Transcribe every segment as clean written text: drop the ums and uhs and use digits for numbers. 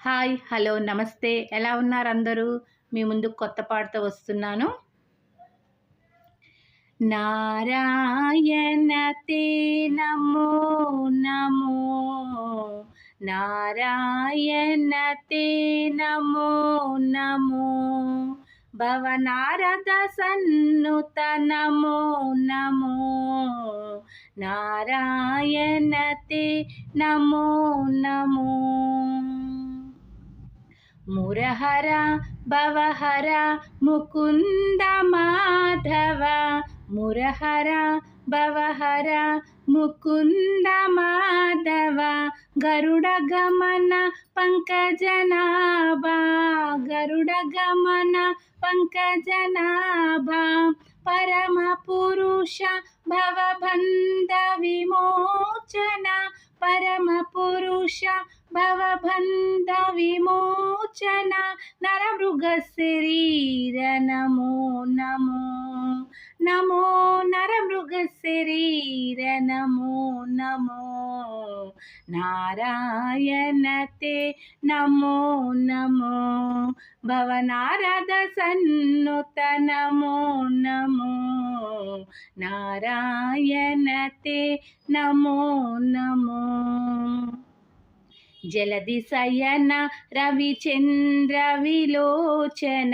Hi, hello, నమస్తే. ఎలా ఉన్నారు అందరూ? మీ ముందుకు కొత్త పాటతో వస్తున్నాను. నారాయణ తే నమో నమో, నారాయణ తే నమో నమో, భవనారద సన్నుత నమో నమో, నారాయణ తే నమో నమో. మురహర భవహర ముకుంద మాధవ, మురహర భవహర ముకుంద మాధవ, గరుడ గమన పంకజనాభ, గరుడ గమన పంకజనాభ, పరమ పురుష భవబంధ విమోచన, పరమ పురుష భవబంధ విమోచన, నరమృగ శరీర నమో నమో నమో, నరమృగ శరీర నమో నమో, నారాయణ తే నమో నమో, భవనారద సన్నుత నమో నమో, నారాయణ తే నమో నమో. జలధి శయన రవిచంద్ర విలోచన,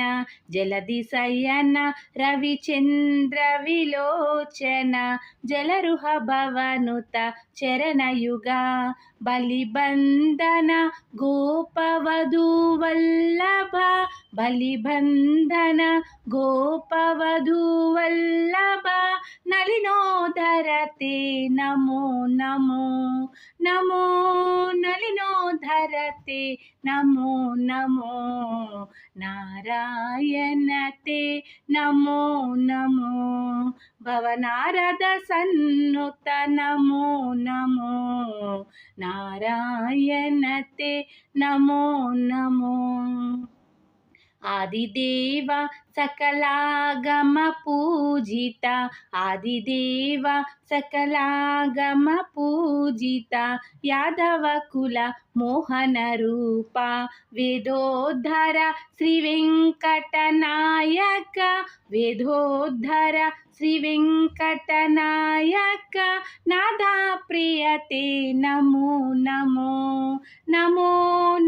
జలధి శయన రవిచంద్ర విలోచన, జలరుహ భవనుత చరణయుగ, బలిబంధన గోపవధూ వల్లభ, బలిబంధన గోపవధూ వల్లభ, నలినోధర తే నమో నమో నమో, నలినోధర తే నమో నమో, నారాయణ తే నమో నమో, భవనారద సన్నుత నమో నమో, నారాయణ తే నమో నమో. ఆదిదేవ సకలాగమ పూజిత, ఆదిదేవ సకలాగమ పూజిత, యాదవ కుల మోహన రూప, వేదోద్ధర శ్రీ వెంకటనాయక, వేదోద్ధర శ్రీ వెంకటనాయక, నాదా ప్రియ తే నమో నమో నమో,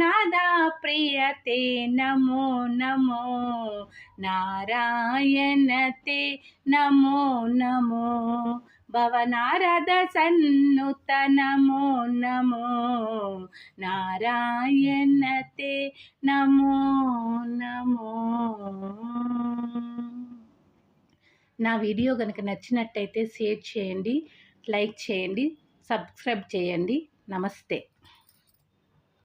నాదా ప్రియ తే నమో నమో, నారాయణ తే నమో నమో, భవనారద సన్నుత నమో నమో, నారాయణ తే నమో నమో. నా వీడియో కనుక నచ్చినట్టయితే షేర్ చేయండి, లైక్ చేయండి, సబ్స్క్రైబ్ చేయండి. నమస్తే.